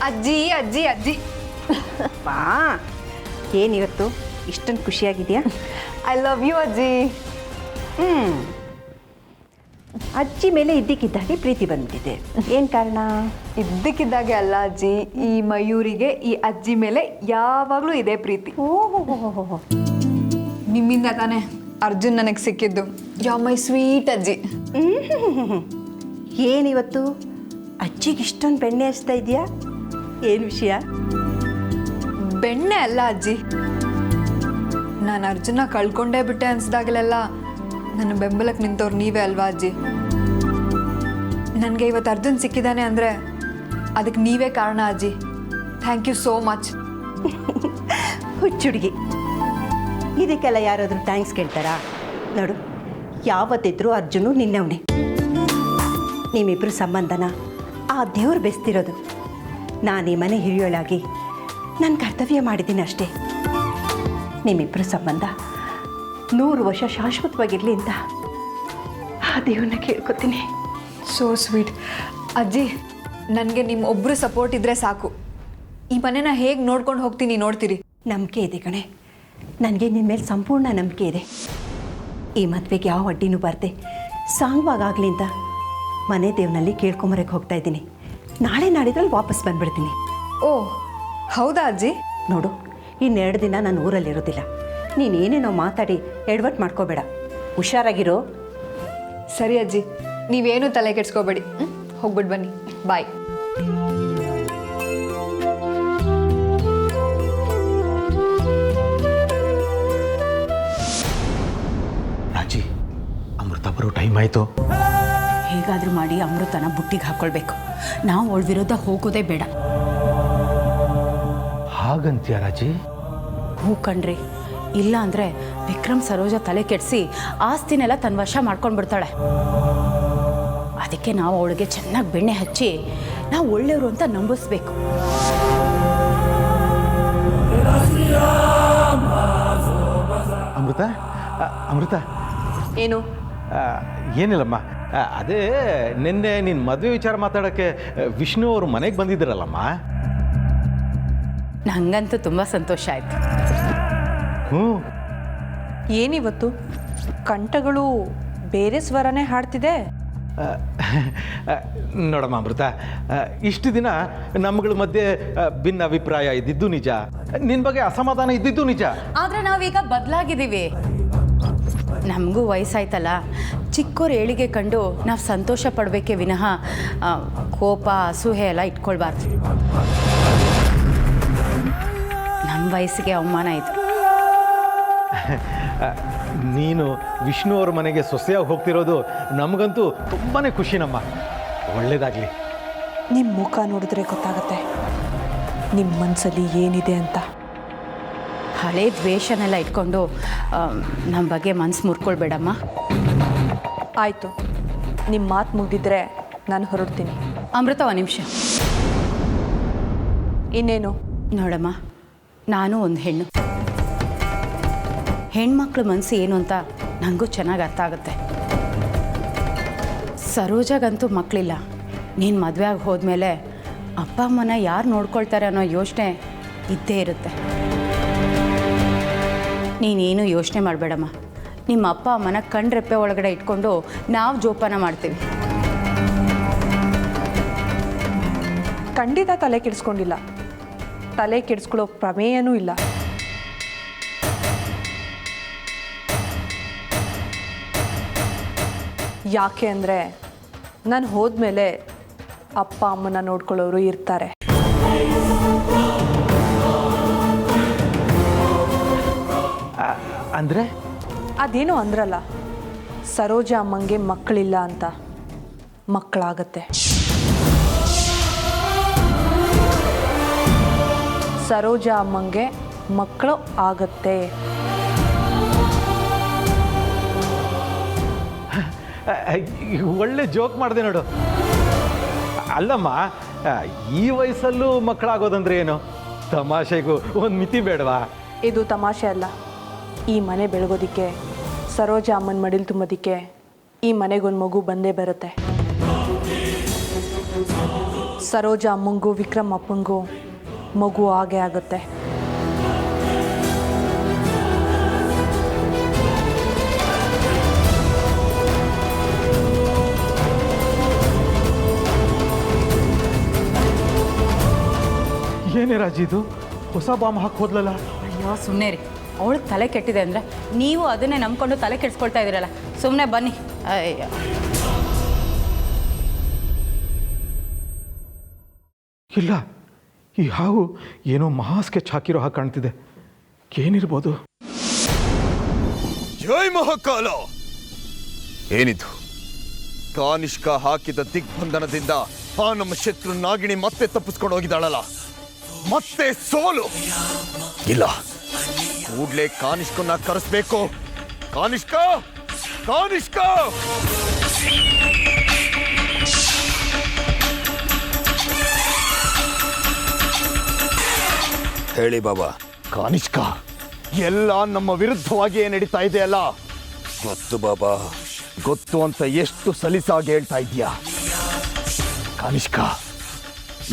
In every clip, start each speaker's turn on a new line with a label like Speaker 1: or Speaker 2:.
Speaker 1: ಅಜ್ಜಿ ಅಜ್ಜಿ ಅಜ್ಜಿ
Speaker 2: ಬಾ ಏನಿವತ್ತು ಇಷ್ಟೊಂದು ಖುಷಿಯಾಗಿದೆಯಾ?
Speaker 1: ಐ ಲವ್ ಯು ಅಜ್ಜಿ.
Speaker 2: ಅಜ್ಜಿ ಮೇಲೆ ಇದ್ದಕ್ಕಿದ್ದಾಗೆ ಪ್ರೀತಿ ಬಂದ್ಬಿಟ್ಟಿದೆ. ಏನು ಕಾರಣ?
Speaker 1: ಇದ್ದಕ್ಕಿದ್ದಾಗೆ ಅಲ್ಲ ಅಜ್ಜಿ, ಈ ಮಯೂರಿಗೆ ಈ ಅಜ್ಜಿ ಮೇಲೆ ಯಾವಾಗಲೂ ಇದೆ ಪ್ರೀತಿ.
Speaker 2: ಓಹೋ,
Speaker 1: ನಿಮ್ಮಿಂದ ತಾನೇ ಅರ್ಜುನ್ ನನಗೆ ಸಿಕ್ಕಿದ್ದು. ಯಾ ಮೈ ಸ್ವೀಟ್ ಅಜ್ಜಿ.
Speaker 2: ಏನಿವತ್ತು ಅಜ್ಜಿಗೆ ಇಷ್ಟೊಂದು ಬೆಣ್ಣೆ ಹಚ್ತಾ ಇದೆಯಾ? ಏನು ವಿಷಯ?
Speaker 1: ಬೆಣ್ಣೆ ಅಲ್ಲ ಅಜ್ಜಿ, ನಾನು ಅರ್ಜುನ ಕಳ್ಕೊಂಡೇ ಬಿಟ್ಟೆ ಅನ್ಸ್ದಾಗಲೆಲ್ಲ ನನ್ನ ಬೆಂಬಲಕ್ಕೆ ನಿಂತವ್ರು ನೀವೇ ಅಲ್ವಾ ಅಜ್ಜಿ. ನನಗೆ ಇವತ್ತು ಅರ್ಜುನ್ ಸಿಕ್ಕಿದ್ದಾನೆ ಅಂದರೆ ಅದಕ್ಕೆ ನೀವೇ ಕಾರಣ ಅಜ್ಜಿ. Thank you so much.
Speaker 2: ಹುಚ್ಚುಡುಗಿ, ಇದಕ್ಕೆಲ್ಲ ಯಾರಾದರೂ ಥ್ಯಾಂಕ್ಸ್ ಕೇಳ್ತಾರಾ? ನೋಡು, ಯಾವತ್ತಿದ್ರೂ ಅರ್ಜುನು ನಿನ್ನವನೇ. ನಿಮ್ಮಿಬ್ಬರು ಸಂಬಂಧನ ಆ ದೇವ್ರು ಬೆಸ್ತಿರೋದು. ನಾನು ಈ ಮನೆ ಹಿರಿಯೋಳಾಗಿ ನನ್ನ ಕರ್ತವ್ಯ ಮಾಡಿದ್ದೀನಿ ಅಷ್ಟೇ. ನಿಮ್ಮಿಬ್ಬರ ಸಂಬಂಧ 100 ವರ್ಷ ಶಾಶ್ವತವಾಗಿರಲಿ ಅಂತ ಆ ದೇವ್ರನ್ನ ಕೇಳ್ಕೊತೀನಿ.
Speaker 1: ಸೋ ಸ್ವೀಟ್ ಅಜ್ಜಿ. ನನಗೆ ನಿಮ್ಮ ಒಬ್ಬರು ಸಪೋರ್ಟ್ ಇದ್ದರೆ ಸಾಕು. ಈ ಮನೆನ ಹೇಗೆ ನೋಡ್ಕೊಂಡು ಹೋಗ್ತೀನಿ ನೋಡ್ತೀರಿ.
Speaker 2: ನಂಬಿಕೆ ಇದೆ ಕಣೆ, ನನಗೆ ನಿನ್ನ ಮೇಲೆ ಸಂಪೂರ್ಣ ನಂಬಿಕೆ ಇದೆ. ಈ ಮದುವೆಗೆ ಯಾವ ಅಡ್ಡಿನೂ ಬರದೆ ಸಾಂಗವಾಗಲಿ ಅಂತ ಮನೆ ದೇವ್ನಲ್ಲಿ ಕೇಳ್ಕೊಂಬರಕ್ಕೆ ಹೋಗ್ತಾ ಇದ್ದೀನಿ. ನಾಳೆ ನಾಡಿದ್ರಲ್ಲಿ ವಾಪಸ್ ಬಂದುಬಿಡ್ತೀನಿ.
Speaker 1: ಓ ಹೌದಾ ಅಜ್ಜಿ?
Speaker 2: ನೋಡು, ಇನ್ನೆರಡು ದಿನ ನಾನು ಊರಲ್ಲಿರೋದಿಲ್ಲ. ನೀನೇನೇನೋ ಮಾತಾಡಿ ಎಡವಟ್ಟು ಮಾಡ್ಕೋಬೇಡ. ಹುಷಾರಾಗಿರೋ.
Speaker 1: ಸರಿ ಅಜ್ಜಿ, ನೀವೇನು ತಲೆ ಕೆಡ್ಸ್ಕೋಬೇಡಿ. ಹೋಗ್ಬಿಟ್ಟು ಬನ್ನಿ. ಬಾಯ್.
Speaker 3: ರಾಜಿ, ಅಮೃತ ಬರೋ ಟೈಮ್ ಆಯಿತು.
Speaker 4: ಹೇಗಾದರೂ ಮಾಡಿ ಅಮೃತನ ಬುಟ್ಟಿಗೆ ಹಾಕ್ಕೊಳ್ಬೇಕು. ನಾವು ಅವಳ ವಿರುದ್ಧ ಹೋಗೋದೇ ಬೇಡ.
Speaker 3: ಹಾಗಂತ್ಯ ರಾಜಿ?
Speaker 4: ಹೂ ಕಣ್ರಿ, ಇಲ್ಲ ಅಂದರೆ ವಿಕ್ರಮ್ ಸರೋಜ ತಲೆ ಕೆಡಿಸಿ ಆಸ್ತಿನೆಲ್ಲ ತನ್ನ ವಶ ಮಾಡ್ಕೊಂಡ್ಬಿಡ್ತಾಳೆ. ಅದಕ್ಕೆ ನಾವು ಅವಳಿಗೆ ಚೆನ್ನಾಗಿ ಬೆಣ್ಣೆ ಹಚ್ಚಿ ನಾವು ಒಳ್ಳೆಯವರು ಅಂತ ನಂಬಿಸ್ಬೇಕು.
Speaker 3: ಅಮೃತ, ಅಮೃತ.
Speaker 1: ಏನು?
Speaker 3: ಏನಿಲ್ಲಮ್ಮ, ಅದೇ ನಿನ್ನೆ ನಿನ್ನ ಮದುವೆ ವಿಚಾರ ಮಾತಾಡೋಕ್ಕೆ ವಿಷ್ಣು ಅವರು ಮನೆಗೆ ಬಂದಿದ್ದರಲ್ಲಮ್ಮ.
Speaker 4: ನನಗಂತೂ ತುಂಬ ಸಂತೋಷ ಆಯಿತು.
Speaker 3: ಹ್ಞೂ.
Speaker 5: ಏನಿವತ್ತು ಕಂಠಗಳು ಬೇರೆ ಸ್ವರನೇ ಹಾಡ್ತಿದೆ?
Speaker 3: ನೋಡಮ್ಮ ಅಮೃತ, ಇಷ್ಟು ದಿನ ನಮ್ಮಗಳ ಮಧ್ಯೆ ಭಿನ್ನ ಅಭಿಪ್ರಾಯ ಇದ್ದಿದ್ದು ನಿಜ, ನಿನ್ನ ಬಗ್ಗೆ ಅಸಮಾಧಾನ ಇದ್ದಿದ್ದು ನಿಜ.
Speaker 4: ಆದರೆ ನಾವೀಗ ಬದಲಾಗಿದ್ದೀವಿ. ನಮಗೂ ವಯಸ್ಸಾಯ್ತಲ್ಲ, ಚಿಕ್ಕೋರು ಏಳಿಗೆ ಕಂಡು ನಾವು ಸಂತೋಷ ಪಡಬೇಕೇ ವಿನಃ ಕೋಪ ಅಸೂಹೆ ಎಲ್ಲ ಇಟ್ಕೊಳ್ಬಾರ್ದು. ನಮ್ಮ ವಯಸ್ಸಿಗೆ ಅವಮಾನ ಆಯಿತು.
Speaker 3: ನೀನು ವಿಷ್ಣು ಅವ್ರ ಮನೆಗೆ ಸೊಸೆಯಾಗಿ ಹೋಗ್ತಿರೋದು ನಮಗಂತೂ ತುಂಬಾ ಖುಷಿನಮ್ಮ. ಒಳ್ಳೇದಾಗಲಿ.
Speaker 5: ನಿಮ್ಮ ಮುಖ ನೋಡಿದ್ರೆ ಗೊತ್ತಾಗತ್ತೆ ನಿಮ್ಮ ಮನಸ್ಸಲ್ಲಿ ಏನಿದೆ ಅಂತ.
Speaker 4: ಹಳೆ ದ್ವೇಷನೆಲ್ಲ ಇಟ್ಕೊಂಡು ನಮ್ಮ ಬಗ್ಗೆ ಮನಸ್ಸು ಮುರ್ಕೊಳ್ಬೇಡಮ್ಮ.
Speaker 5: ಆಯಿತು, ನಿಮ್ಮ ಮಾತು ಮುಗಿದಿದ್ರೆ ನಾನು ಹೊರಡ್ತೀನಿ.
Speaker 4: ಅಮೃತ, ಒಂದು ನಿಮಿಷ.
Speaker 5: ಇನ್ನೇನು?
Speaker 4: ನೋಡಮ್ಮ, ನಾನು ಒಂದು ಹೆಣ್ಮಕ್ಳ ಮನಸ್ಸು ಏನು ಅಂತ ನನಗೂ ಚೆನ್ನಾಗಿ ಅರ್ಥ ಆಗುತ್ತೆ. ಸರೋಜಾಗಂತೂ ಮಕ್ಕಳಿಲ್ಲ. ನೀನು ಮದುವೆ ಆಗಿ ಹೋದ್ಮೇಲೆ ಅಪ್ಪ ಅಮ್ಮನ ಯಾರು ನೋಡ್ಕೊಳ್ತಾರೆ ಅನ್ನೋ ಯೋಚನೆ ಇದ್ದೇ ಇರುತ್ತೆ. ನೀನೇನು ಯೋಚನೆ ಮಾಡಬೇಡಮ್ಮ. ನಿಮ್ಮ ಅಪ್ಪ ಅಮ್ಮನ ಕಣ್ರೆಪ್ಪೆ ಒಳಗಡೆ ಇಟ್ಕೊಂಡು ನಾವು ಜೋಪಾನ ಮಾಡ್ತೀವಿ.
Speaker 5: ಖಂಡಿತ ತಲೆ ಕೆಡಿಸ್ಕೊಂಡಿಲ್ಲ. ತಲೆ ಕೆಡಿಸ್ಕೊಳ್ಳೋ ಪ್ರಮೇಯನೂ ಇಲ್ಲ. ಯಾಕೆ ಅಂದರೆ ನಾನು ಹೋದ್ಮೇಲೆ ಅಪ್ಪ ಅಮ್ಮನ ನೋಡ್ಕೊಳ್ಳೋರು ಇರ್ತಾರೆ.
Speaker 3: ಅಂದರೆ
Speaker 5: ಅದೇನೋ ಅಂದ್ರಲ್ಲ, ಸರೋಜ ಅಮ್ಮಂಗೆ ಮಕ್ಕಳಿಲ್ಲ ಅಂತ. ಮಕ್ಕಳಾಗತ್ತೆ. ಸರೋಜ ಅಮ್ಮಂಗೆ ಮಕ್ಕಳು ಆಗತ್ತೆ.
Speaker 3: ಒಳ್ಳೆ ಜೋಕ್ ಮಾಡಿದೆ ನೋಡು. ಅಲ್ಲಮ್ಮ, ಈ ವಯಸ್ಸಲ್ಲೂ ಮಕ್ಕಳಾಗೋದಂದ್ರೆ ಏನು? ತಮಾಷೆಗೂ ಒಂದು ಮಿತಿ ಬೇಡವಾ?
Speaker 5: ಇದು ತಮಾಷೆ ಅಲ್ಲ. ಈ ಮನೆ ಬೆಳಗೋದಿಕ್ಕೆ, ಸರೋಜ ಅಮ್ಮನ ಮಡಿಲು ತುಂಬೋದಿಕ್ಕೆ ಈ ಮನೆಗೊಂದು ಮಗು ಬಂದೇ ಬರುತ್ತೆ. ಸರೋಜ ಅಮ್ಮಂಗೂ ವಿಕ್ರಮ್ ಅಪ್ಪಂಗೂ ಮಗು ಆಗೇ ಆಗುತ್ತೆ.
Speaker 3: ಏನೇ ರಾಜಿ ಇದು ಹೊಸ ಬಾಂಬ್ ಹಾಕಿ ಹೋದ್ಲಲ್ಲ?
Speaker 4: ಅಯ್ಯೋ ಸುಮ್ಮನೆ ರೀ, ಅವಳಿಗೆ ತಲೆ ಕೆಟ್ಟಿದೆ ಅಂದರೆ ನೀವು ಅದನ್ನೇ ನಂಬ್ಕೊಂಡು ತಲೆ ಕೆಡಿಸ್ಕೊಳ್ತಾ ಇದ್ದೀರಲ್ಲ, ಸುಮ್ಮನೆ ಬನ್ನಿ. ಅಯ್ಯ
Speaker 3: ಇಲ್ಲ, ಈ ಹಾವು ಏನೋ ಮಹಾ ಸ್ಕೆಚ್ ಹಾಕಿರೋ ಹಾಗೆ ಕಾಣ್ತಿದೆ. ಏನಿರ್ಬೋದು?
Speaker 6: ಜೈ ಮಹಾಕಾಲ! ಏನಿದು? ಕಾನಿಷ್ಕ ಹಾಕಿದ ದಿಗ್ಬಂಧನದಿಂದ ಆ ನಮ್ಮ ಶತ್ರು ನಾಗಿಣಿ ಮತ್ತೆ ತಪ್ಪಿಸ್ಕೊಂಡು ಹೋಗಿದ್ದಾಳಲ್ಲ, ಮತ್ತೆ ಸೋಲು. ಇಲ್ಲ, ಕೂಡ್ಲೇ ಕಾನಿಷ್ಕನ್ನ ಕರೆಸ್ಬೇಕು. ಕಾನಿಷ್ಕ, ಕಾನಿಷ್ಕ! ಹೇಳಿ ಬಾಬಾ. ಕಾನಿಷ್ಕ, ಎಲ್ಲ ನಮ್ಮ ವಿರುದ್ಧವಾಗಿ ನಡೀತಾ ಇದೆಯಲ್ಲ? ಗೊತ್ತು ಬಾಬಾ, ಗೊತ್ತು ಅಂತ ಎಷ್ಟು ಸಲೀಸಾಗಿ ಹೇಳ್ತಾ ಇದೀಯಾ? ಕಾನಿಷ್ಕ,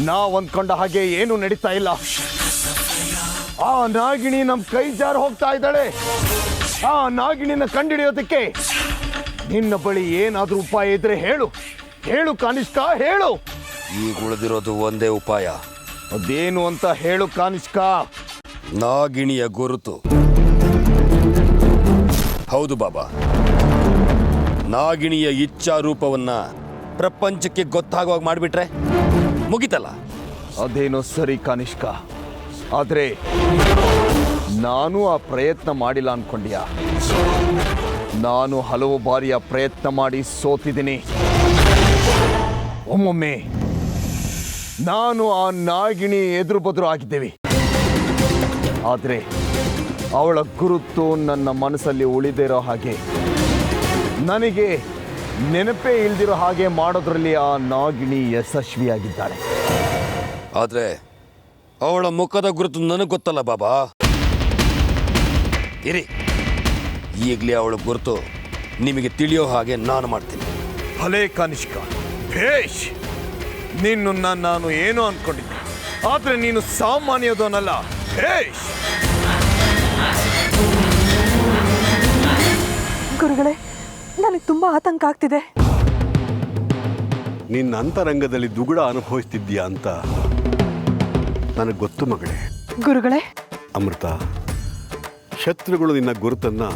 Speaker 6: ನಾವ್ ಅಂದ್ಕೊಂಡ ಹಾಗೆ ಏನು ನಡೀತಾ ಇಲ್ಲ. ಆ ನಾಗಿಣಿ ನಮ್ ಕೈ ಜಾರು ಹೋಗ್ತಾ ಇದ್ದಾಳೆ. ಆ ನಾಗಿಣಿನ ಕಂಡಿಡಿಯೋದಕ್ಕೆ ನಿನ್ನ ಬಳಿ ಏನಾದ್ರೂ ಉಪಾಯ ಇದ್ರೆ ಹೇಳು. ಹೇಳು ಕಾನಿಷ್ಕ, ಹೇಳು.
Speaker 7: ಈಗ ಉಳಿದಿರೋದು ಒಂದೇ ಉಪಾಯ.
Speaker 6: ಅದೇನು ಅಂತ ಹೇಳು ಕಾನಿಷ್ಕ.
Speaker 7: ನಾಗಿಣಿಯ ಗುರುತು. ಹೌದು ಬಾಬಾ, ನಾಗಿಣಿಯ ಇಚ್ಛಾ ರೂಪವನ್ನ ಪ್ರಪಂಚಕ್ಕೆ ಗೊತ್ತಾಗುವಾಗ ಮಾಡಿಬಿಟ್ರೆ ಮುಗಿತಲ್ಲ.
Speaker 6: ಅದೇನೋ ಸರಿ ಕಾನಿಷ್ಕ, ಆದ್ರೆ ನಾನು ಆ ಪ್ರಯತ್ನ ಮಾಡಿಲ್ಲ ಅನ್ಕೊಂಡ್ಯಾ? ನಾನು ಹಲವು ಬಾರಿ ಆ ಪ್ರಯತ್ನ ಮಾಡಿ ಸೋತಿದ್ದೀನಿ. ಒಮ್ಮೊಮ್ಮೆ ನಾನು ಆ ನಾಗಿಣಿ ಎದುರು ಬದುರು ಆಗಿದ್ದೇವೆ. ಆದರೆ ಅವಳ ಗುರುತು ನನ್ನ ಮನಸ್ಸಲ್ಲಿ ಉಳಿದಿರೋ ಹಾಗೆ, ನನಗೆ ನೆನಪೇ ಇಲ್ದಿರೋ ಹಾಗೆ ಮಾಡೋದ್ರಲ್ಲಿ ಆ ನಾಗಿಣಿ ಯಶಸ್ವಿಯಾಗಿದ್ದಾಳೆ.
Speaker 7: ಆದ್ರೆ ಅವಳ ಮುಖದ ಗುರುತು ನನಗೆ ಗೊತ್ತಲ್ಲ ಬಾಬಾ. ಇರಿ, ಈಗಲೇ ಅವಳ ಗುರುತು ನಿಮಗೆ ತಿಳಿಯೋ ಹಾಗೆ ನಾನು ಮಾಡ್ತೀನಿ.
Speaker 6: ಭಲೇ ಕಾನಿಷ್ಕ, ಭೇಷ್. ನಿನ್ನ ನಾನು ಏನೋ ಅನ್ಕೊಂಡಿದ್ದೆ, ಆದ್ರೆ ನೀನು ಸಾಮಾನ್ಯದವನಲ್ಲ. ಭೇಷ್.
Speaker 5: ಗುರುಗಳೇ, ನನಗೆ ತುಂಬ ಆತಂಕ ಆಗ್ತಿದೆ.
Speaker 8: ನಿನ್ನ ಅಂತರಂಗದಲ್ಲಿ ದುಗುಡ ಅನುಭವಿಸ್ತಿದ್ದೀಯಾ ಅಂತ ನನಗೆ ಗೊತ್ತು ಮಗಳೇ.
Speaker 5: ಗುರುಗಳೇ,
Speaker 8: ಅಮೃತ, ಶತ್ರುಗಳು ನಿನ್ನ ಗುರುತನ್ನು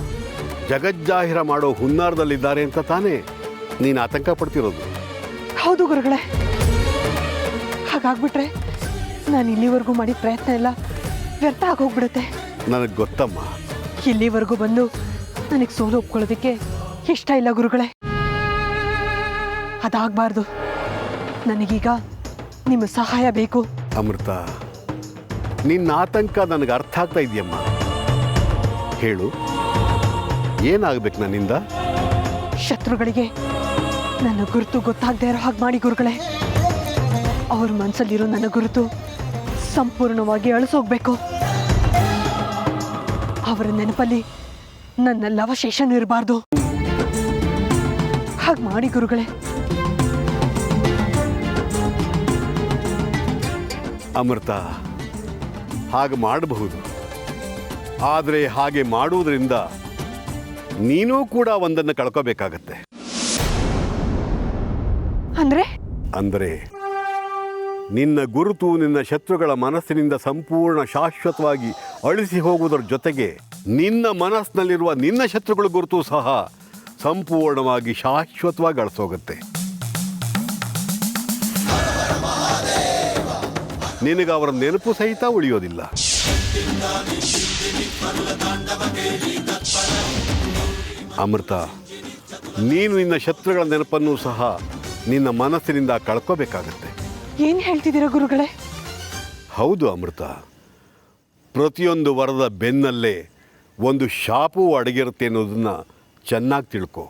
Speaker 8: ಜಗಜ್ಜಾಹಿರ ಮಾಡೋ ಹುನ್ನಾರದಲ್ಲಿದ್ದಾರೆ ಅಂತ ತಾನೇ ನೀನು ಆತಂಕ ಪಡ್ತಿರೋದು.
Speaker 5: ಹೌದು ಗುರುಗಳೇ. ಹಾಗಾಗ್ಬಿಟ್ರೆ ನಾನು ಇಲ್ಲಿವರೆಗೂ ಮಾಡಿದ ಪ್ರಯತ್ನ ಎಲ್ಲ ವ್ಯರ್ಥ ಆಗೋಗ್ಬಿಡುತ್ತೆ.
Speaker 8: ನನಗೆ ಗೊತ್ತಮ್ಮ.
Speaker 5: ಇಲ್ಲಿವರೆಗೂ ಬಂದು ನನಗೆ ಸೋಲು ಒಪ್ಕೊಳ್ಳೋದಕ್ಕೆ ಇಷ್ಟ ಇಲ್ಲ ಗುರುಗಳೇ. ಅದಾಗಬಾರ್ದು. ನನಗೀಗ ನಿಮ್ಮ ಸಹಾಯ ಬೇಕು.
Speaker 8: ಅಮೃತ, ನಿನ್ನ ಆತಂಕ ನನಗೆ ಅರ್ಥ ಆಗ್ತಾ ಇದೆಯಮ್ಮ. ಹೇಳು, ಏನಾಗಬೇಕು ನನ್ನಿಂದ?
Speaker 5: ಶತ್ರುಗಳಿಗೆ ನನ್ನ ಗುರುತು ಗೊತ್ತಾಗದೇ ಇರೋ ಹಾಗೆ ಮಾಡಿ ಗುರುಗಳೇ. ಅವ್ರ ಮನಸ್ಸಲ್ಲಿರೋ ನನ್ನ ಗುರುತು ಸಂಪೂರ್ಣವಾಗಿ ಅಳಿಸೋಗ್ಬೇಕು. ಅವರ ನೆನಪಲ್ಲಿ ನನ್ನ ಅವಶೇಷನೂ ಇರಬಾರ್ದು. ಹಾಗೆ ಮಾಡಿ ಗುರುಗಳೇ.
Speaker 8: ಅಮೃತ, ಹಾಗೆ ಮಾಡಬಹುದು. ಆದರೆ ಹಾಗೆ ಮಾಡುವುದರಿಂದ ನೀನೂ ಕೂಡ ಒಂದನ್ನು ಕಳ್ಕೋಬೇಕಾಗತ್ತೆ. ಅಂದರೆ ನಿನ್ನ ಗುರುತು ನಿನ್ನ ಶತ್ರುಗಳ ಮನಸ್ಸಿನಿಂದ ಸಂಪೂರ್ಣ ಶಾಶ್ವತವಾಗಿ ಅಳಿಸಿ ಹೋಗುವುದರ ಜೊತೆಗೆ ನಿನ್ನ ಮನಸ್ಸಿನಲ್ಲಿರುವ ನಿನ್ನ ಶತ್ರುಗಳ ಗುರುತು ಸಹ ಸಂಪೂರ್ಣವಾಗಿ ಶಾಶ್ವತವಾಗಿ ಅಳಿಸೋಗುತ್ತೆ. ನಿನಗೆ ಅವರ ನೆನಪು ಸಹಿತ ಉಳಿಯೋದಿಲ್ಲ. ಅಮೃತ, ನೀನು ನಿನ್ನ ಶತ್ರುಗಳ ನೆನಪನ್ನು ಸಹ ನಿನ್ನ ಮನಸ್ಸಿನಿಂದ ಕಳ್ಕೋಬೇಕಾಗತ್ತೆ.
Speaker 5: ಏನು ಹೇಳ್ತಿದ್ದೀರಾ ಗುರುಗಳೇ?
Speaker 8: ಹೌದು ಅಮೃತ, ಪ್ರತಿಯೊಂದು ವರದ ಬೆನ್ನಲ್ಲೇ ಒಂದು ಶಾಪವೂ ಅಡಗಿರುತ್ತೆ ಅನ್ನೋದನ್ನು ಚೆನ್ನಾಗಿ ತಿಳ್ಕೊ.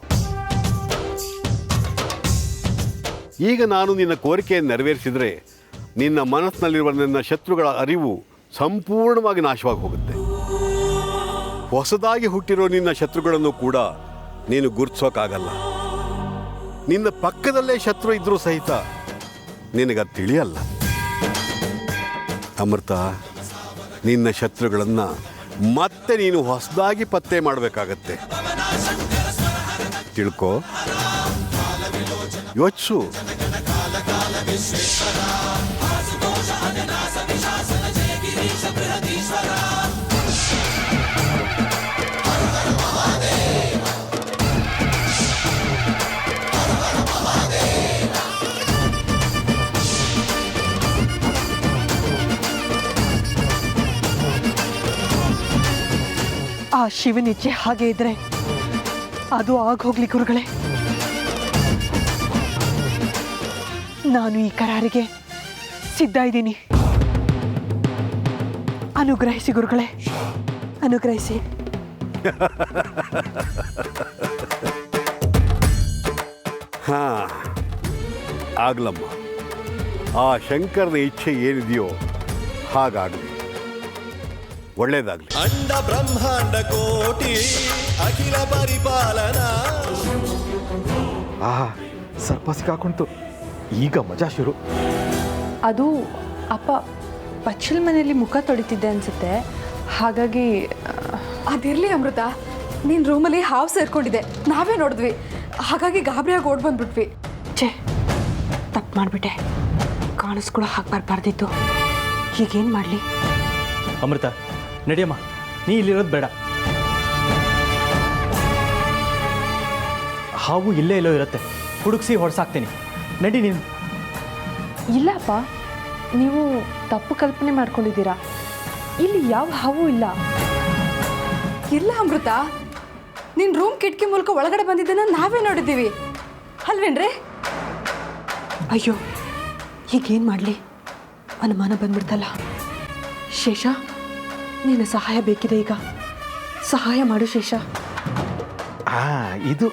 Speaker 8: ಈಗ ನಾನು ನಿನ್ನ ಕೋರಿಕೆಯನ್ನು ನೆರವೇರಿಸಿದರೆ ನಿನ್ನ ಮನಸ್ಸಿನಲ್ಲಿರುವ ನಿನ್ನ ಶತ್ರುಗಳ ಅರಿವು ಸಂಪೂರ್ಣವಾಗಿ ನಾಶವಾಗಿ ಹೋಗುತ್ತೆ. ಹೊಸದಾಗಿ ಹುಟ್ಟಿರೋ ನಿನ್ನ ಶತ್ರುಗಳನ್ನು ಕೂಡ ನೀನು ಗುರುತಿಸೋಕ್ಕಾಗಲ್ಲ. ನಿನ್ನ ಪಕ್ಕದಲ್ಲೇ ಶತ್ರು ಇದ್ರೂ ಸಹಿತ ನಿನಗದು ತಿಳಿಯಲ್ಲ. ಅಮೃತ, ನಿನ್ನ ಶತ್ರುಗಳನ್ನು ಮತ್ತೆ ನೀನು ಹೊಸದಾಗಿ ಪತ್ತೆ ಮಾಡಬೇಕಾಗತ್ತೆ. ತಿಳ್ಕೋ, ಯೋಚಿಸು.
Speaker 5: ಆ ಶಿವನಿಚ್ಛೆ ಹಾಗೆ ಇದ್ರೆ ಅದು ಆಗೋಗ್ಲಿ ಗುರುಗಳೇ. ನಾನು ಈ ಕರಾರಿಗೆ ಸಿದ್ಧ ಇದ್ದೀನಿ. ಅನುಗ್ರಹಿಸಿ ಗುರುಗಳೇ, ಅನುಗ್ರಹಿಸಿ.
Speaker 8: ಹಾ, ಆಗ್ಲಮ್ಮ. ಆ ಶಂಕರನ ಇಚ್ಛೆ ಏನಿದೆಯೋ ಹಾಗಾಗಲಿ, ಒಳ್ಳೇದಾಗಲಿ.
Speaker 9: ಅಂಡ ಬ್ರಹ್ಮಾಂಡ ಕೋಟಿ ಅಖಿಲ ಪರಿಪಾಲನಾ.
Speaker 3: ಸರ್ಪ ಸಿಕ್ಕಾಕೊಂತು. ಈಗ ಮಜಾ ಶುರು.
Speaker 5: ಅದು ಅಪ್ಪ ಪಚ್ಚಲ್ ಮನೆಯಲ್ಲಿ ಮುಖ ತೊಳಿತಿದ್ದೆ ಅನ್ಸುತ್ತೆ, ಹಾಗಾಗಿ.
Speaker 1: ಅದಿರಲಿ ಅಮೃತ, ನೀನು ರೂಮಲ್ಲಿ ಹಾವು ಸೇರ್ಕೊಂಡಿದ್ದೆ, ನಾವೇ ನೋಡಿದ್ವಿ. ಹಾಗಾಗಿ ಗಾಬರಿಯಾಗಿ ಓಡ್ ಬಂದ್ಬಿಟ್ವಿ.
Speaker 5: ಛೇ, ತಪ್ಪು ಮಾಡಿಬಿಟ್ಟೆ. ಕಾಣಿಸ್ಕೊಳ್ಳೋ ಹಾಗೆ ಬರಬಾರ್ದಿತ್ತು. ಈಗೇನು ಮಾಡಲಿ?
Speaker 10: ಅಮೃತ, ನಡಿಯಮ್ಮ, ನೀ ಇಲ್ಲಿರೋದು ಬೇಡ. ಹಾವು ಇಲ್ಲೇ ಎಲ್ಲೋ ಇರುತ್ತೆ, ಹುಡುಕ್ಸಿ ಹೊಡ್ಸಾಕ್ತೀನಿ. ನಡಿ ನೀನು.
Speaker 5: ಇಲ್ಲಪ್ಪ, ನೀವು ತಪ್ಪು ಕಲ್ಪನೆ ಮಾಡ್ಕೊಂಡಿದ್ದೀರಾ. ಇಲ್ಲಿ ಯಾವ ಹಾವು ಇಲ್ಲ.
Speaker 1: ಇಲ್ಲ ಅಮೃತ, ನಿನ್ನ ರೂಮ್ ಕಿಟಕಿ ಮೂಲಕ ಒಳಗಡೆ ಬಂದಿದ್ದನ್ನು ನಾವೇ ನೋಡಿದ್ದೀವಿ ಅಲ್ವೇನ್ರಿ?
Speaker 5: ಅಯ್ಯೋ, ಈಗೇನು ಮಾಡಲಿ? ಅನುಮಾನ ಬಂದ್ಬಿಡ್ತಲ್ಲ. ಶೇಷ, ನಿನ್ನ ಸಹಾಯ ಬೇಕಿದೆ. ಈಗ ಸಹಾಯ ಮಾಡು ಶೇಷ.
Speaker 3: ಇದು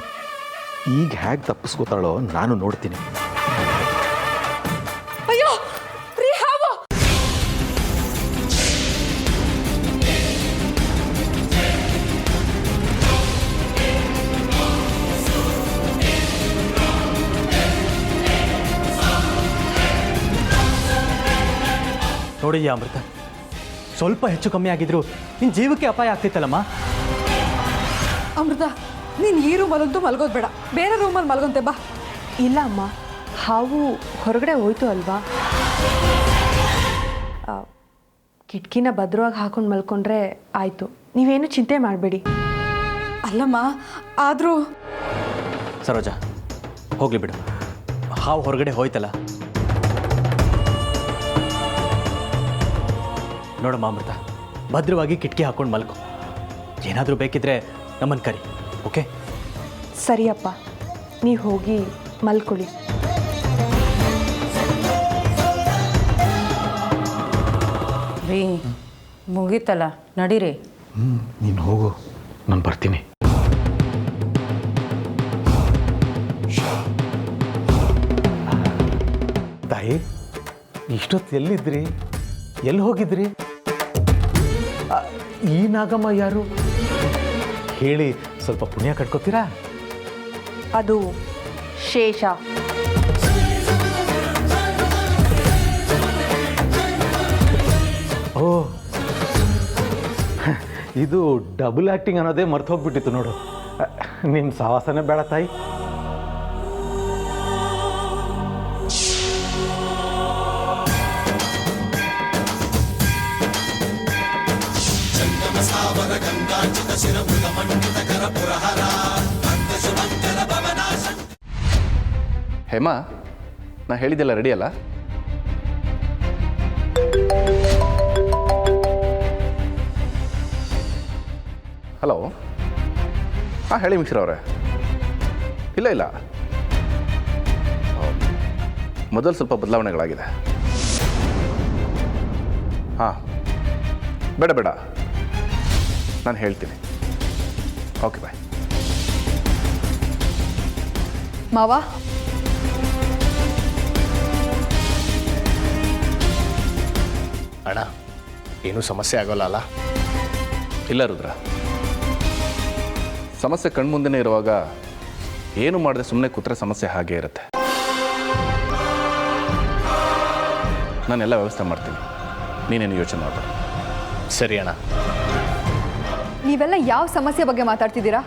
Speaker 3: ಈಗ ಹೇಗೆ ತಪ್ಪಿಸ್ಕೋತಾಳೋ ನಾನು ನೋಡ್ತೀನಿ.
Speaker 1: ಅಯ್ಯೋ, ರೀ ಹಾವು!
Speaker 10: ನೋಡಿದ್ಯಾ ಅಮೃತ, ಸ್ವಲ್ಪ ಹೆಚ್ಚು ಕಮ್ಮಿ ಆಗಿದ್ರು ನಿನ್ನ ಜೀವಕ್ಕೆ ಅಪಾಯ ಆಗ್ತಿತ್ತಲ್ಲಮ್ಮ.
Speaker 1: ಅಮೃತ, ನೀನು ಈ ರೂಮಲ್ಲಂತೂ ಮಲ್ಗೋದು ಬೇಡ, ಬೇರೆ ರೂಮಲ್ಲಿ ಮಲ್ಗೊಂತೆ ಬಾ.
Speaker 5: ಇಲ್ಲ ಅಮ್ಮ, ಹಾವು ಹೊರಗಡೆ ಹೋಯ್ತು ಅಲ್ವಾ. ಕಿಟಕಿನ ಭದ್ರವಾಗಿ ಹಾಕೊಂಡು ಮಲ್ಕೊಂಡ್ರೆ ಆಯಿತು. ನೀವೇನು ಚಿಂತೆ ಮಾಡಬೇಡಿ.
Speaker 1: ಅಲ್ಲಮ್ಮ, ಆದರೂ
Speaker 10: ಸರೋಜ, ಹೋಗ್ಲಿ ಬಿಡು. ಹಾವು ಹೊರಗಡೆ ಹೋಯ್ತಲ್ಲ. ನೋಡಮ್ಮ ಅಮೃತ, ಭದ್ರವಾಗಿ ಕಿಟಕಿ ಹಾಕೊಂಡು ಮಲ್ಕೊ. ಏನಾದರೂ ಬೇಕಿದ್ರೆ ನಮ್ಮನ್ನು ಕರಿ, ಓಕೆ?
Speaker 5: ಸರಿಯಪ್ಪ, ನೀವು ಹೋಗಿ ಮಲ್ಕೊಳ್ಳಿ.
Speaker 4: ರೀ, ಮುಗೀತಲ್ಲ, ನಡೀರಿ.
Speaker 3: ನೀನು ಹೋಗು, ನಾನು ಬರ್ತೀನಿ. ತಾಯಿ, ಇಷ್ಟೊತ್ತು ಎಲ್ಲಿದ್ರಿ? ಎಲ್ಲಿ ಹೋಗಿದ್ರಿ? ಈ ನಾಗಮ್ಮ ಯಾರು ಹೇಳಿ ಸ್ವಲ್ಪ ಪುಣ್ಯ ಕಟ್ಕೋತೀರಾ?
Speaker 5: ಅದು ಶೇಷ.
Speaker 3: ಓ, ಇದು ಡಬಲ್ ಆ್ಯಕ್ಟಿಂಗ್ ಅನ್ನೋದೇ ಮರ್ತು ಹೋಗ್ಬಿಟ್ಟಿತ್ತು ನೋಡು. ನಿಮ್ಮ ಸಾವಾಸನೆ ಬೇಡ ತಾಯಿ.
Speaker 11: ಹೇಮಾ, ನಾ ಹೇಳಿದ್ದೆಲ್ಲ ರೆಡಿ ಅಲ್ಲ? ಹಲೋ, ಹಾಂ ಹೇಳಿ ಮಿಶ್ರ ಅವರೇ. ಇಲ್ಲ, ಮೊದಲು ಸ್ವಲ್ಪ ಬದಲಾವಣೆಗಳಾಗಿದೆ. ಹಾಂ, ಬೇಡ, ನಾನು ಹೇಳ್ತೀನಿ. ಓಕೆ, ಬಾಯ್.
Speaker 1: ಮಾವ,
Speaker 11: ಅಣ್ಣ, ಏನೂ ಸಮಸ್ಯೆ ಆಗೋಲ್ಲ ಅಲ್ಲ? ಇಲ್ಲ ರುದ್ರ, ಸಮಸ್ಯೆ ಕಣ್ಮುಂದೆನೇ ಇರುವಾಗ ಏನು ಮಾಡದೆ ಸುಮ್ಮನೆ ಕೂತ್ರೆ ಸಮಸ್ಯೆ ಹಾಗೇ ಇರುತ್ತೆ. ನಾನೆಲ್ಲ ವ್ಯವಸ್ಥೆ ಮಾಡ್ತೀನಿ, ನೀನೇನು ಯೋಚನೆ ಮಾಡಬೇಡ. ಸರಿ ಅಣ್ಣ.
Speaker 1: ನೀವೆಲ್ಲ ಯಾವ ಸಮಸ್ಯೆ ಬಗ್ಗೆ ಮಾತಾಡ್ತಿದ್ದೀರಾ?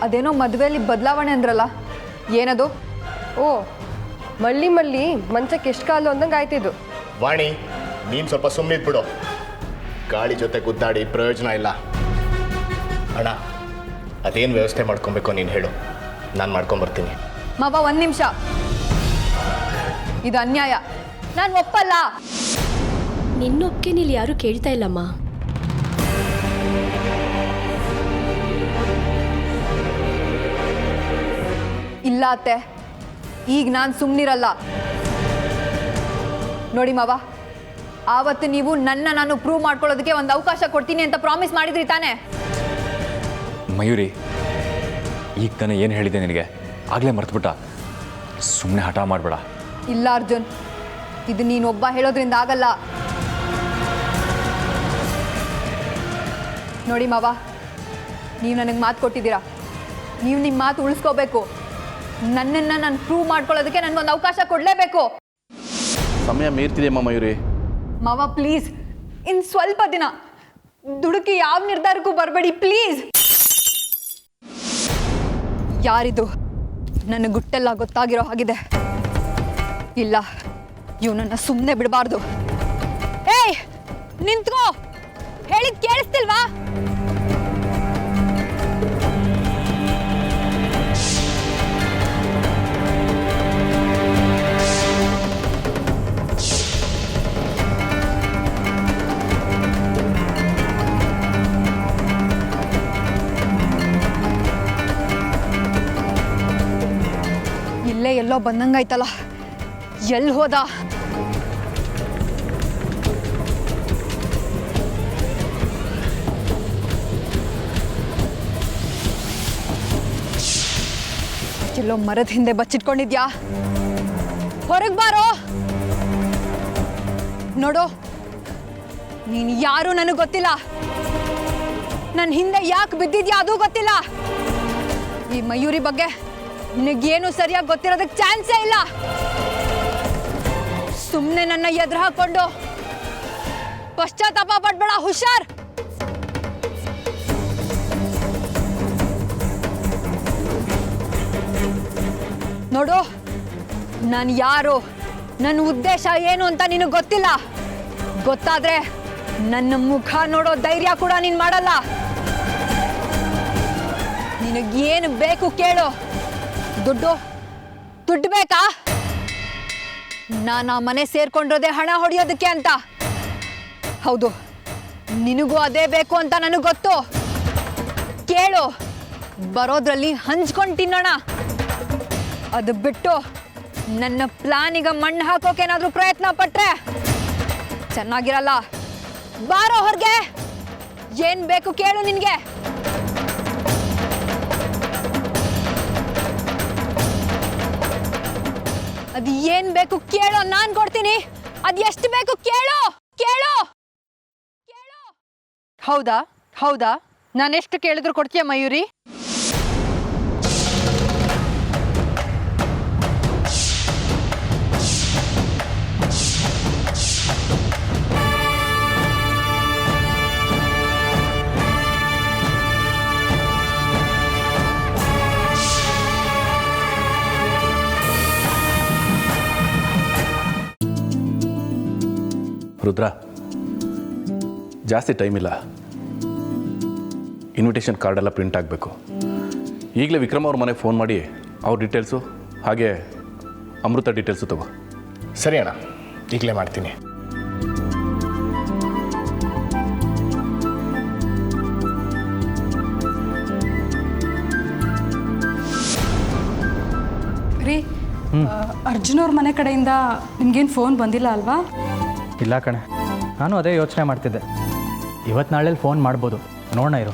Speaker 1: ಅದೇನೋ ಮದುವೆಯಲ್ಲಿ ಬದಲಾವಣೆ ಅಂದ್ರಲ್ಲ, ಏನದು?
Speaker 12: ಓ, ಮಳ್ಳಿ ಮಂಚಕ್ಕೆ ಎಷ್ಟು ಕಾಲು ಅಂದಂಗೆ ಆಯ್ತಿದ್ದು.
Speaker 11: ವಾಣಿ, ನೀನು ಸ್ವಲ್ಪ ಸುಮ್ಮನಿದ್ಬಿಡು. ಗಾಳಿ ಜೊತೆ ಗುದ್ದಾಡಿ ಪ್ರಯೋಜನ ಇಲ್ಲ. ಅಣ್ಣ, ಅದೇನು ವ್ಯವಸ್ಥೆ ಮಾಡ್ಕೊಬೇಕು ನೀನು ಹೇಳು, ನಾನು ಮಾಡ್ಕೊಂಬರ್ತೀನಿ.
Speaker 1: ಮಾವ, 1 ನಿಮಿಷ. ಇದು ಅನ್ಯಾಯ, ನಾನು ಒಪ್ಪಲ್ಲ.
Speaker 13: ನಿನ್ನೊಪ್ಪಿಗೆ ನೀನು ಯಾರೂ ಕೇಳ್ತಾ ಇಲ್ಲಮ್ಮ.
Speaker 1: ಇಲ್ಲ ಅತ್ತೆ, ಈಗ ನಾನು ಸುಮ್ಮನಿರಲ್ಲ. ನೋಡಿ ಮಾವ, ಆವತ್ತು ನೀವು ನಾನು ಪ್ರೂವ್ ಮಾಡ್ಕೊಳ್ಳೋದಕ್ಕೆ ಒಂದು ಅವಕಾಶ ಕೊಡ್ತೀನಿ ಅಂತ ಪ್ರಾಮಿಸ್ ಮಾಡಿದ್ರಿ ತಾನೇ?
Speaker 14: ಮಯೂರಿ, ಈಗ ತಾನೇ ಏನು ಹೇಳಿದೆ ನಿನಗೆ? ಆಗಲೇ ಮರ್ತುಬಿಟ್ಟ. ಸುಮ್ಮನೆ ಹಠ ಮಾಡಬೇಡ.
Speaker 1: ಇಲ್ಲ ಅರ್ಜುನ್, ಇದು ನೀನೊಬ್ಬ ಹೇಳೋದ್ರಿಂದ ಆಗಲ್ಲ. ನೋಡಿ ಮಾವ, ನೀವು ನನಗೆ ಮಾತು ಕೊಟ್ಟಿದ್ದೀರಾ, ನೀವು ನಿಮ್ಮ ಮಾತು ಉಳಿಸ್ಕೋಬೇಕು. ನನ್ನನ್ನು ನಾನು ಪ್ರೂವ್ ಮಾಡ್ಕೊಳ್ಳೋದಕ್ಕೆ ನನಗೊಂದು ಅವಕಾಶ ಕೊಡಲೇಬೇಕು.
Speaker 11: ಸಮಯ ಮೀರ್ತಿದೆಯಮ್ಮ ಮಯೂರಿ.
Speaker 1: ಮಾವ ಪ್ಲೀಸ್, ಇನ್ನು ಸ್ವಲ್ಪ ದಿನ ದುಡುಕಿ ಯಾವ ನಿರ್ಧಾರಕ್ಕೂ ಬರಬೇಡಿ ಪ್ಲೀಸ್. ಯಾರಿದು? ನನ್ನ ಗುಟ್ಟೆಲ್ಲ ಗೊತ್ತಾಗಿರೋ ಹಾಗಿದೆ. ಇಲ್ಲ, ಇವನನ್ನ ಸುಮ್ಮನೆ ಬಿಡಬಾರ್ದು. ಏಯ್, ನಿಂತ್ಕೋ, ಹೇಳಿದ್ ಕೇಳಿಸ್ತಿಲ್ವಾ? ಇಲ್ಲೇ ಎಲ್ಲೋ ಬಂದಂಗಾಯ್ತಲ್ಲ, ಎಲ್ಲಿ ಹೋದ? ಎಲ್ಲೋ ಮರದ ಹಿಂದೆ ಬಚ್ಚಿಟ್ಕೊಂಡಿದ್ಯಾ? ಹೊರಗೆ ಬಾರೋ. ನೋಡು, ನೀನು ಯಾರು ನನಗೆ ಗೊತ್ತಿಲ್ಲ. ನನ್ನ ಹಿಂದೆ ಯಾಕೆ ಬಿದ್ದಿದ್ಯಾ ಅದು ಗೊತ್ತಿಲ್ಲ. ಈ ಮಯೂರಿ ಬಗ್ಗೆ ನಿನಗೇನು ಸರಿಯಾಗಿ ಗೊತ್ತಿರೋದಕ್ಕೆ ಚಾನ್ಸೇ ಇಲ್ಲ. ಸುಮ್ಮನೆ ನನ್ನ ಎದುರು ಹಾಕೊಂಡು ಪಶ್ಚಾತ್ತಾಪ ಪಡ್ಬೇಡ, ಹುಷಾರ್. ನೋಡು, ನಾನು ಯಾರು, ನನ್ನ ಉದ್ದೇಶ ಏನು ಅಂತ ನಿನಗೆ ಗೊತ್ತಿಲ್ಲ. ಗೊತ್ತಾದ್ರೆ ನನ್ನ ಮುಖ ನೋಡೋ ಧೈರ್ಯ ಕೂಡ ನೀನು ಮಾಡಲ್ಲ. ನಿನಗೇನು ಬೇಕು ಕೇಳು. ದುಡ್ಡು ಬೇಕಾ? ನಾನು ಆ ಮನೆ ಸೇರ್ಕೊಂಡಿರೋದೇ ಹಣ ಹೊಡೆಯೋದಕ್ಕೆ ಅಂತ. ಹೌದು, ನಿನಗೂ ಅದೇ ಬೇಕು ಅಂತ ನನಗೆ ಗೊತ್ತು. ಕೇಳು, ಬರೋದ್ರಲ್ಲಿ ಹಂಚ್ಕೊಂಡು ತಿನ್ನೋಣ. ಅದು ಬಿಟ್ಟು ನನ್ನ ಪ್ಲಾನಿಗೆ ಮಣ್ಣು ಹಾಕೋಕೇನಾದ್ರೂ ಪ್ರಯತ್ನ ಪಟ್ರೆ ಚೆನ್ನಾಗಿರಲ್ಲ. ಬಾರೋ ಹೊರಗೆ. ಏನ್ ಬೇಕು ಕೇಳು ನಿನ್ಗೆ. ಅದು ಏನ್ ಬೇಕು ಕೇಳೋ, ನಾನ್ ಕೊಡ್ತೀನಿ. ಅದು ಎಷ್ಟು ಬೇಕು ಕೇಳು ಕೇಳು ಕೇಳು. ಹೌದಾ, ನಾನು ಎಷ್ಟು ಕೇಳಿದ್ರು ಕೊಡ್ತೀಯ ಮಯೂರಿ?
Speaker 11: ರುದ್ರ, ಜಾಸ್ತಿ ಟೈಮ್ ಇಲ್ಲ. ಇನ್ವಿಟೇಷನ್ ಕಾರ್ಡೆಲ್ಲ ಪ್ರಿಂಟ್ ಆಗಬೇಕು. ಈಗಲೇ ವಿಕ್ರಮ್ ಅವ್ರ ಮನೆಗೆ ಫೋನ್ ಮಾಡಿ ಅವ್ರ ಡೀಟೇಲ್ಸು ಹಾಗೆ ಅಮೃತ ಡೀಟೇಲ್ಸು ತಗೋ. ಸರಿ ಅಣ್ಣ, ಈಗಲೇ ಮಾಡ್ತೀನಿ.
Speaker 15: ರೀ, ಅರ್ಜುನ್ ಅವ್ರ ಮನೆ ಕಡೆಯಿಂದ ನಿಮ್ಗೇನು ಫೋನ್ ಬಂದಿಲ್ಲ ಅಲ್ವಾ?
Speaker 10: ಇಲ್ಲ ಕಣೆ, ನಾನು ಅದೇ ಯೋಚನೆ ಮಾಡ್ತಿದ್ದೆ. ಇವತ್ತು ನಾಳೆಲ್ಲಿ ಫೋನ್ ಮಾಡ್ಬೋದು, ನೋಡೋಣ ಇರು.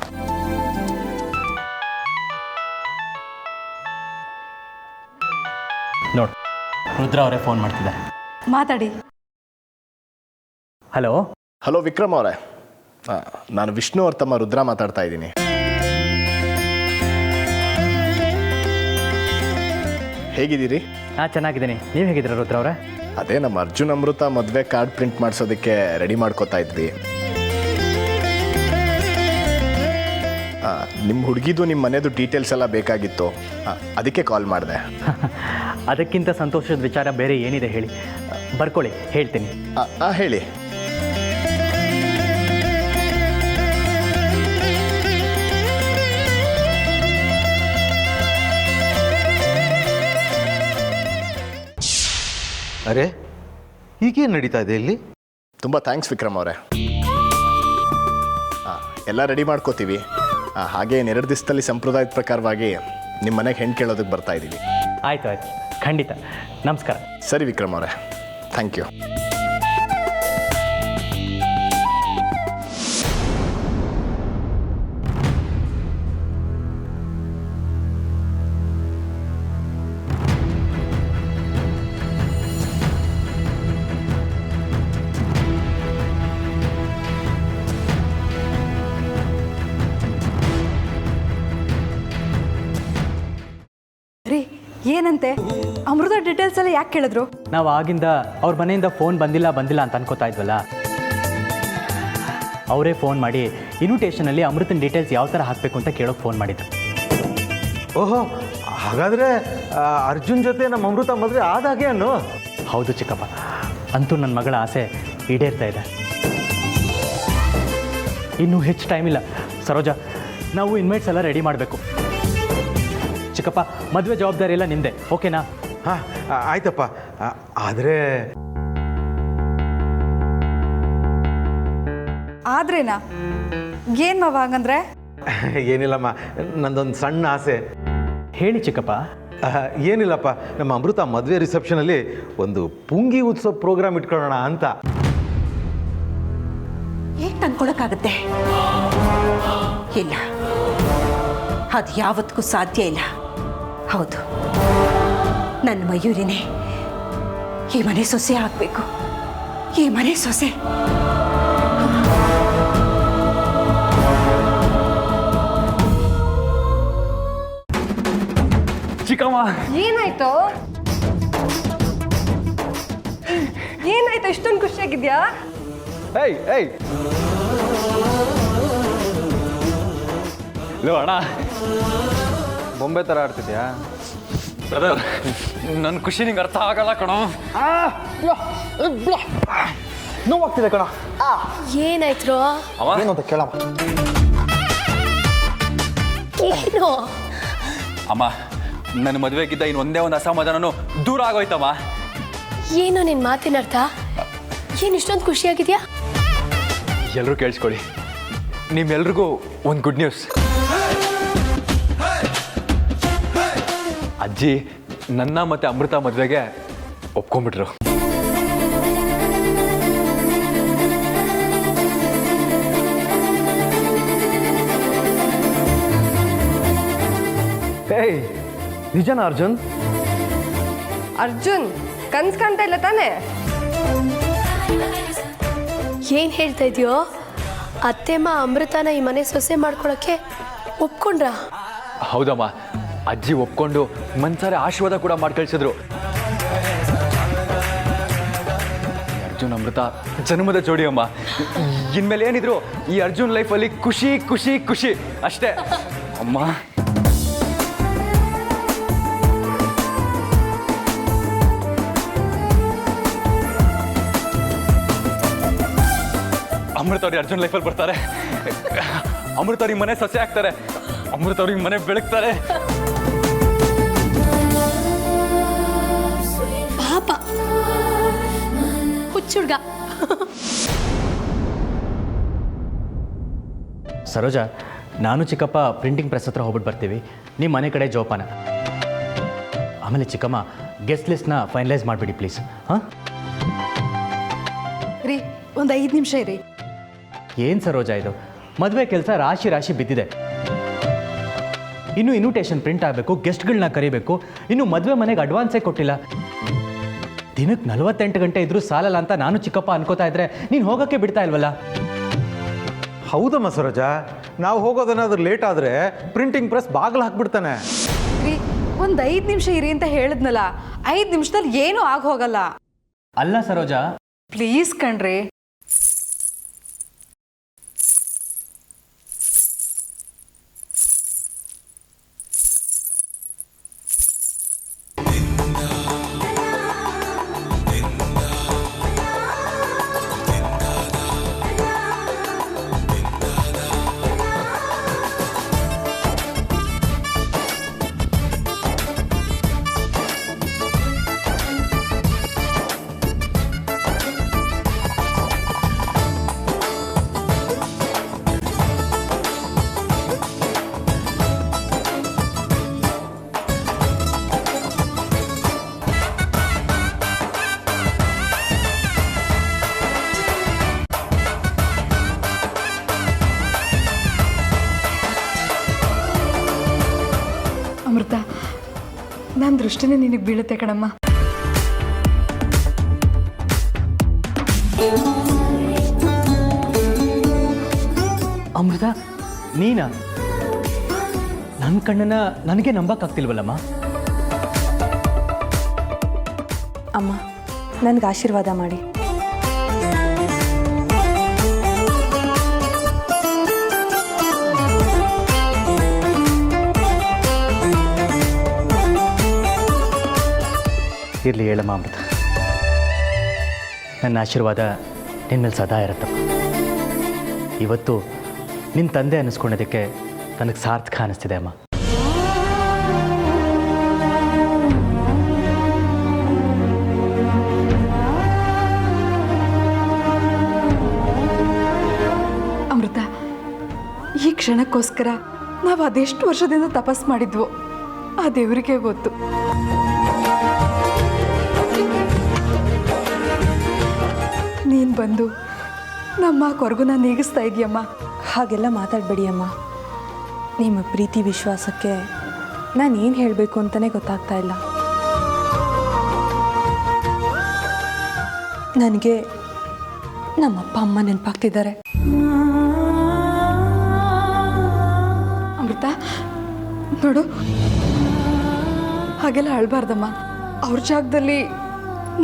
Speaker 10: ನೋಡು, ರುದ್ರ ಅವರೇ ಫೋನ್ ಮಾಡ್ತಿದ್ದಾರೆ.
Speaker 15: ಮಾತಾಡಿ.
Speaker 11: ಹಲೋ ವಿಕ್ರಮ್ ಅವರೇ, ನಾನು ವಿಷ್ಣು ಅವ್ರ ತಮ್ಮ ರುದ್ರ ಮಾತಾಡ್ತಾ ಇದ್ದೀನಿ. ಹೇಗಿದ್ದೀರಿ?
Speaker 10: ಹಾಂ ಚೆನ್ನಾಗಿದ್ದೀನಿ. ನೀವು ಹೇಗಿದ್ದೀರಾ ರುದ್ರ ಅವರೇ?
Speaker 11: ಅದೇ ನಮ್ಮ ಅರ್ಜುನ್ ಅಮೃತ ಮದುವೆ ಕಾರ್ಡ್ ಪ್ರಿಂಟ್ ಮಾಡಿಸೋದಕ್ಕೆ ರೆಡಿ ಮಾಡ್ಕೋತಾ ಇದ್ವಿ. ನಿಮ್ಮ ಹುಡುಗಿದು ನಿಮ್ಮ ಮನೆಯದು ಡೀಟೇಲ್ಸ್ ಎಲ್ಲ ಬೇಕಾಗಿತ್ತು, ಅದಕ್ಕೆ ಕಾಲ್ ಮಾಡಿದೆ.
Speaker 10: ಅದಕ್ಕಿಂತ ಸಂತೋಷದ ವಿಚಾರ ಬೇರೆ ಏನಿದೆ ಹೇಳಿ. ಬರ್ಕೊಳ್ಳಿ, ಹೇಳ್ತೀನಿ.
Speaker 11: ಹೇಳಿ.
Speaker 3: ಅರೆ, ಈಗೇನು ನಡೀತಾ ಇದೆ ಇಲ್ಲಿ?
Speaker 11: ತುಂಬ ಥ್ಯಾಂಕ್ಸ್ ವಿಕ್ರಮ್ ಅವರೇ. ಎಲ್ಲ ರೆಡಿ ಮಾಡ್ಕೋತೀವಿ. ಹಾಗೆ 2 ದಿವಸದಲ್ಲಿ ಸಂಪ್ರದಾಯದ ಪ್ರಕಾರವಾಗಿ ನಿಮ್ಮ ಮನೆಗೆ ಹೆಣ್ಣು ಕೇಳೋದಕ್ಕೆ ಬರ್ತಾ ಇದ್ದೀವಿ.
Speaker 10: ಆಯಿತು ಆಯಿತು, ಖಂಡಿತ. ನಮಸ್ಕಾರ.
Speaker 11: ಸರಿ ವಿಕ್ರಮ್ ಅವರೇ, ಥ್ಯಾಂಕ್ ಯು.
Speaker 15: ರೀ, ಏನಂತೆ? ಅಮೃತ ಡೀಟೇಲ್ಸ್ ಎಲ್ಲ ಯಾಕೆ ಕೇಳಿದ್ರು?
Speaker 10: ನಾವು ಆಗಿಂದ ಅವ್ರ ಮನೆಯಿಂದ ಫೋನ್ ಬಂದಿಲ್ಲ ಅಂತ ಅನ್ಕೋತಾ ಇದ್ವಲ್ಲ, ಅವರೇ ಫೋನ್ ಮಾಡಿ ಇನ್ವಿಟೇಷನಲ್ಲಿ ಅಮೃತನ ಡೀಟೇಲ್ಸ್ ಯಾವ ಥರ ಹಾಕಬೇಕು ಅಂತ ಕೇಳೋಕೆ ಫೋನ್ ಮಾಡಿದ್ರು.
Speaker 3: ಓಹೋ, ಹಾಗಾದರೆ ಅರ್ಜುನ್ ಜೊತೆ ನಮ್ಮ ಅಮೃತ ಮದುವೆ ಆದಾಗೆ ಅನ್ನು?
Speaker 10: ಹೌದು ಚಿಕ್ಕಪ್ಪ, ಅಂತೂ ನನ್ನ ಮಗಳ ಆಸೆ ಈಡೇರ್ತಾ ಇದೆ. ಇನ್ನೂ ಹೆಚ್ಚು ಟೈಮ್ ಇಲ್ಲ. ಸರೋಜಾ, ನಾವು ಇನ್ವೈಟ್ಸ್ ಎಲ್ಲ ರೆಡಿ ಮಾಡಬೇಕು. ಚಿಕ್ಕಪ್ಪ, ಮದುವೆ ಜವಾಬ್ದಾರಿ ಎಲ್ಲ ನಿಂದೆ, ಓಕೆನಾ?
Speaker 3: ಹಾಂ ಆಯ್ತಪ್ಪ.
Speaker 15: ಆದ್ರೇನಾ? ಏನು ಮಾವ ಹಂಗಂದ್ರೆ?
Speaker 3: ಏನಿಲ್ಲಮ್ಮ, ನಂದೊಂದು ಸಣ್ಣ ಆಸೆ.
Speaker 10: ಹೇಳಿ ಚಿಕ್ಕಪ್ಪ.
Speaker 3: ಏನಿಲ್ಲಪ್ಪ, ನಮ್ಮ ಅಮೃತ ಮದುವೆ ರಿಸೆಪ್ಷನಲ್ಲಿ ಒಂದು ಪುಂಗಿ ಉತ್ಸವ ಪ್ರೋಗ್ರಾಮ್ ಇಟ್ಕೊಳ್ಳೋಣ ಅಂತ.
Speaker 2: ಹೇಗೆ ತಂದ್ಕೊಳಕ್ಕಾಗತ್ತೆ? ಇಲ್ಲ, ಅದು ಯಾವತ್ತಿಗೂ ಸಾಧ್ಯ ಇಲ್ಲ. ಹೌದು, ನನ್ನ ಮಯೂರಿನೇ ಈ ಮನೆ ಸೊಸೆ ಆಗಬೇಕು. ಈ ಮನೆ ಸೊಸೆ.
Speaker 14: ಚಿಕ್ಕಮ್ಮ,
Speaker 12: ಏನಾಯ್ತು? ಏನಾಯ್ತು? ಇಷ್ಟೊಂದು ಖುಷಿಯಾಗಿದ್ಯಾ?
Speaker 14: ಏಯ್ ಏಯ್ ಲೋ ಅಣ್ಣ,
Speaker 3: ಬೊಂಬೆ ಥರ ಆಡ್ತಿದ್ಯಾ?
Speaker 14: ಬ್ರದರ್, ನನ್ನ ಖುಷಿ ನಿಂಗೆ ಅರ್ಥ ಆಗಲ್ಲ ಕಣೋ.
Speaker 11: ನೋವಾಗ್ತಿದೆ ಕಣ.
Speaker 13: ಏನಾಯ್ತು?
Speaker 11: ಏನು ಅಂತ ಕೇಳಮ್ಮ.
Speaker 13: ಏನು?
Speaker 14: ಅಮ್ಮ, ನನ್ನ ಮದುವೆಗಿದ್ದ ಇನ್ನು ಒಂದೇ ಒಂದು ಅಸಮಾಧಾನನೂ ದೂರ ಆಗೋಯ್ತಮ್ಮ.
Speaker 13: ಏನು ನಿನ್ನ ಮಾತಿನ ಅರ್ಥ? ಏನು ಇಷ್ಟೊಂದು ಖುಷಿಯಾಗಿದೆಯಾ?
Speaker 14: ಎಲ್ಲರೂ ಕೇಳಿಸ್ಕೊಳ್ಳಿ, ನಿಮ್ಮೆಲ್ರಿಗೂ ಒಂದು ಗುಡ್ ನ್ಯೂಸ್. ಅಜ್ಜಿ ನನ್ನ ಮತ್ತೆ ಅಮೃತ ಮದುವೆಗೆ ಒಪ್ಕೊಂಡ್ಬಿಟ್ರು.
Speaker 3: ಏಯ್, ನಿಜನಾ ಅರ್ಜುನ್?
Speaker 12: ಅರ್ಜುನ್ ಕನ್ಸ್ ಕಾಣ್ತಾ ಇಲ್ಲ ತಾನೇ?
Speaker 13: ಏನು ಹೇಳ್ತಾ ಇದೆಯೋ? ಅತ್ತೆಮ್ಮ ಅಮೃತನ ಈ ಮನೆ ಸೊಸೆ ಮಾಡ್ಕೊಳಕ್ಕೆ ಒಪ್ಕೊಂಡ್ರಾ?
Speaker 14: ಹೌದಮ್ಮ, ಅಜ್ಜಿ ಒಪ್ಕೊಂಡು ಮನ್ಸಾರೆ ಆಶೀರ್ವಾದ ಕೂಡ ಮಾಡಿ ಕಳಿಸಿದ್ರು. ಅರ್ಜುನ್ ಅಮೃತ ಜನ್ಮದ ಜೋಡಿ ಅಮ್ಮ. ಇನ್ಮೇಲೆ ಏನಿದ್ರು ಈ ಅರ್ಜುನ್ ಲೈಫಲ್ಲಿ ಖುಷಿ ಖುಷಿ ಖುಷಿ ಅಷ್ಟೇ ಅಮ್ಮ. ಅಮೃತ ಅವ್ರಿಗೆ ಅರ್ಜುನ್ ಲೈಫಲ್ಲಿ ಬರ್ತಾರೆ. ಅಮೃತ ಅವ್ರಿಗೆ ಮನೆ ಸೊಸೆ ಆಗ್ತಾರೆ. ಅಮೃತ ಅವ್ರಿಗೆ ಮನೆ ಬೆಳಗ್ತಾರೆ.
Speaker 13: ಪಾಪ ಹುಚ್ಚುಡ್ಗ.
Speaker 10: ಸರೋಜಾ, ನಾನು ಚಿಕ್ಕಪ್ಪ ಪ್ರಿಂಟಿಂಗ್ ಪ್ರೆಸ್ ಹತ್ರ ಹೋಗ್ಬಿಟ್ಟು ಬರ್ತೀವಿ. ನಿಮ್ಮ ಮನೆ ಕಡೆ ಜೋಪಾನ. ಆಮೇಲೆ ಚಿಕ್ಕಮ್ಮ, ಗೆಸ್ಟ್ ಲಿಸ್ಟ್ನ ಫೈನಲೈಸ್ ಮಾಡಿಬಿಡಿ ಪ್ಲೀಸ್. ಹಾಂ
Speaker 15: ರೀ, ಒಂದು 5 ನಿಮಿಷ ಇರಿ.
Speaker 10: ಏನು ಸರೋಜಾ ಇದು? ಮದುವೆ ಕೆಲಸ ರಾಶಿ ರಾಶಿ ಬಿದ್ದಿದೆ. ಇನ್ನು ಇನ್ವಿಟೇಷನ್ ಪ್ರಿಂಟ್ ಆಗಬೇಕು, ಗೆಸ್ಟ್ಗಳನ್ನ ಕರಿಬೇಕು. ಇನ್ನು ಮದುವೆ ಮನೆಗೆ ಅಡ್ವಾನ್ಸೇ ಕೊಟ್ಟಿಲ್ಲ. ದಿನಕ್ಕೆ 48 ಗಂಟೆ ಇದ್ರೂ ಸಾಲಲ್ಲ ಅಂತ ನಾನು ಚಿಕ್ಕಪ್ಪ ಅನ್ಕೋತಾ ಇದ್ರೆ ನೀನು ಹೋಗೋಕ್ಕೆ ಬಿಡ್ತಾ ಇಲ್ವಲ್ಲ?
Speaker 3: ಹೌದಮ್ಮ ಸರೋಜಾ, ನಾವು ಹೋಗೋದೇನಾದ್ರೂ ಲೇಟ್ ಆದರೆ ಪ್ರಿಂಟಿಂಗ್ ಪ್ರೆಸ್ ಬಾಗಿಲು ಹಾಕ್ಬಿಡ್ತಾನೆ.
Speaker 15: ರೀ, ಒಂದು 5 ನಿಮಿಷ ಇರಿ ಅಂತ ಹೇಳಿದ್ನಲ್ಲ, 5 ನಿಮಿಷದಲ್ಲಿ ಏನೂ ಹೋಗಲ್ಲ.
Speaker 10: ಅಲ್ಲ ಸರೋಜಾ,
Speaker 15: ಪ್ಲೀಸ್ ಕಣ್ರಿ. ಅಮೃತ, ನನ್ನ ದೃಷ್ಟಿನೇ ನಿನಗೆ ಬೀಳುತ್ತೆ ಕಣಮ್ಮ.
Speaker 10: ಅಮೃತ, ನೀನಾ? ನನ್ನ ಕಣ್ಣನ್ನ ನನಗೆ ನಂಬಕ್ಕಾಗ್ತಿಲ್ವಲ್ಲಮ್ಮ.
Speaker 5: ಅಮ್ಮ, ನನಗೆ ಆಶೀರ್ವಾದ ಮಾಡಿ.
Speaker 10: ಇರಲಿ ಹೇಳಮ್ಮ ಅಮೃತ, ನನ್ನ ಆಶೀರ್ವಾದ ನಿನ್ನ ಮೇಲೆ ಸದಾ ಇರುತ್ತಮ್ಮ. ಇವತ್ತು ನಿನ್ನ ತಂದೆ ಅನ್ನಿಸ್ಕೊಳ್ಳೋದಕ್ಕೆ ನನಗೆ ಸಾರ್ಥಕ ಅನ್ನಿಸ್ತಿದೆ ಅಮ್ಮ.
Speaker 15: ಅಮೃತ, ಈ ಕ್ಷಣಕ್ಕೋಸ್ಕರ ನಾವು ಅದೆಷ್ಟು ವರ್ಷದಿಂದ ತಪಸ್ ಮಾಡಿದ್ವು ಆ ದೇವರಿಗೆ ಗೊತ್ತು. ನೀನು ಬಂದು ನಮ್ಮ ಕೊರಗುನ ನೀಗಿಸ್ತಾ ಇದೆಯಮ್ಮ.
Speaker 5: ಹಾಗೆಲ್ಲ ಮಾತಾಡಬೇಡಿ ಅಮ್ಮ. ನಿಮ್ಮ ಪ್ರೀತಿ ವಿಶ್ವಾಸಕ್ಕೆ ನಾನು ಏನು ಹೇಳಬೇಕು ಅಂತಲೇ ಗೊತ್ತಾಗ್ತಾ ಇಲ್ಲ. ನನಗೆ ನಮ್ಮಪ್ಪ ಅಮ್ಮ ನೆನಪಾಗ್ತಿದ್ದಾರೆ.
Speaker 15: ಅಮೃತ ನೋಡು, ಹಾಗೆಲ್ಲ ಅಳ್ಬಾರ್ದಮ್ಮ. ಅವ್ರ ಜಾಗದಲ್ಲಿ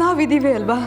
Speaker 15: ನಾವಿದ್ದೀವಿ ಅಲ್ವಾ?